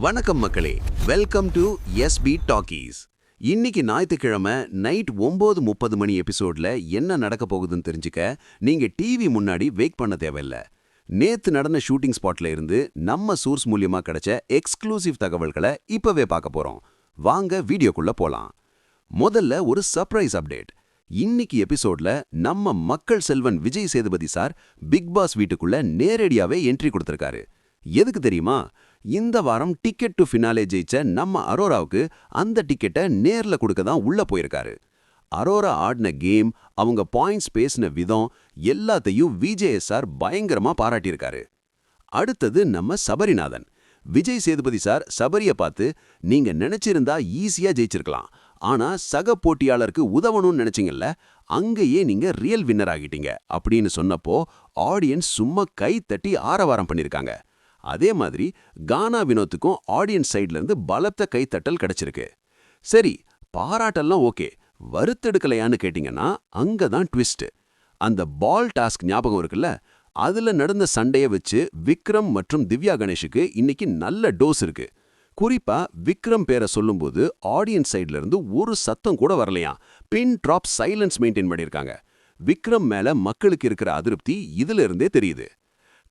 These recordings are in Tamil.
வணக்கம் மக்களே, வெல்கம் டு எஸ்பி டாக்கீஸ். இன்னைக்கு ஞாயிற்றுக்கிழமை நைட் 9:30 மணி எபிசோட்ல என்ன நடக்க போகுதுன்னு தெரிஞ்சுக்க நீங்க டிவி முன்னாடி வெயிட் பண்ண தேவையில்ல. நேத்து நடந்த ஷூட்டிங் ஸ்பாட்ல இருந்து நம்ம சோர்ஸ் மூலியமா கிடைச்ச எக்ஸ்க்ளூசிவ் தகவல்களை இப்பவே பார்க்க போறோம். வாங்க வீடியோக்குள்ள போலாம். முதல்ல ஒரு சர்ப்ரைஸ் அப்டேட். இன்னைக்கு எபிசோட்ல நம்ம மக்கள் செல்வன் Vijay Sethupathi sir big boss வீட்டுக்குள்ள நேரடியாவே என்ட்ரி கொடுத்திருக்காரு. எதுக்கு தெரியுமா? இந்த வாரம் டிக்கெட் டு ஃபினாலே ஜெயிச்ச நம்ம அரோராவுக்கு அந்த டிக்கெட்டை நேர்ல கொடுக்க தான் உள்ள போயிருக்காரு. அரோரா ஆடின கேம், அவங்க பாயிண்ட்ஸ் பேசின விதம் எல்லாத்தையும் விஜேஎஸ்ஆர் பயங்கரமா பாராட்டியிருக்காரு. அடுத்தது நம்ம சபரிநாதன். விஜய் சேதுபதி சார் சபரிய பார்த்து, நீங்க நினைச்சிருந்தா ஈஸியா ஜெயிச்சிருக்கலாம், ஆனா சக போட்டியாளருக்கு உதவணும்னு நினைச்சீங்கல்ல, அங்கேயே நீங்க ரியல் வின்னர் ஆகிட்டீங்க அப்படின்னு சொன்னப்போ ஆடியன்ஸ் சும்மா கை தட்டி ஆரவாரம் பண்ணிருக்காங்க. அதே மாதிரி கானா வினோத்துக்கும் ஆடியன்ஸ் சைட்ல இருந்து பலத்த கைத்தட்டல் கிடைச்சிருக்கு. சரி, பாராட்டெல்லாம் ஓகே, வருத்தெடுக்கலையான்னு கேட்டீங்கன்னா அங்கதான் ட்விஸ்ட். அந்த பால் டாஸ்க் ஞாபகம் இருக்குல்ல, அதுல நடந்த சண்டைய வச்சு விக்ரம் மற்றும் திவ்யா கணேஷுக்கு இன்னைக்கு நல்ல டோஸ் இருக்கு. குறிப்பா விக்ரம் பேரை சொல்லும்போது ஆடியன்ஸ் சைட்ல இருந்து ஒரு சத்தம் கூட வரலையா, பின் ட்ராப் சைலன்ஸ் மெயின்டைன் பண்ணிருக்காங்க. விக்ரம் மேல மக்களுக்கு இருக்கிற அதிருப்தி இதுல இருந்தே தெரியுது.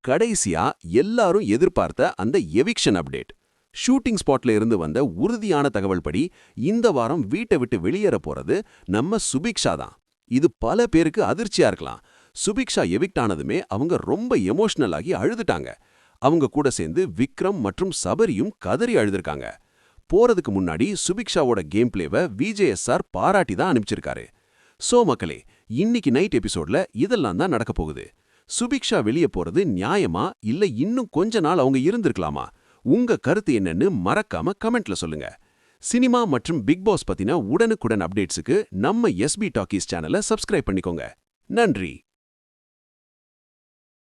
கடைசியா எல்லாரும் எதிர்பார்த்த அந்த எவிக்ஷன் அப்டேட். ஷூட்டிங் ஸ்பாட்ல இருந்து வந்த உறுதியான தகவல் படி இந்த வாரம் வீட்டை விட்டு வெளியேற போறது நம்ம சுபிக்ஷா தான். இது பல பேருக்கு அதிர்ச்சியா இருக்கலாம். சுபிக்ஷா எவிக்ட் ஆனதுமே அவங்க ரொம்ப எமோஷனல் ஆகி அழுதுட்டாங்க. அவங்க கூட சேர்ந்து விக்ரம் மற்றும் சபரியும் கதறி அழுதுருக்காங்க. போறதுக்கு முன்னாடி சுபிக்ஷாவோட கேம் பிளேவை விஜேஎஸ்ஆர் பாராட்டி தான் அனுப்பிச்சிருக்காரு. சோ மக்களே, இன்னைக்கு நைட் எபிசோட்ல இதெல்லாம் தான் நடக்க போகுது. சுபிக்ஷா வெளியே போறது நியாயமா, இல்ல இன்னும் கொஞ்ச நாள் அவங்க இருந்திருக்கலாமா? உங்க கருத்து என்னன்னு மறக்காம கமெண்ட்ல சொல்லுங்க. சினிமா மற்றும் பிக் பாஸ் பத்தின உடனுக்குடன் அப்டேட்ஸுக்கு நம்ம எஸ்பி டாக்கீஸ் சேனலை சப்ஸ்கிரைப் பண்ணிக்கோங்க. நன்றி.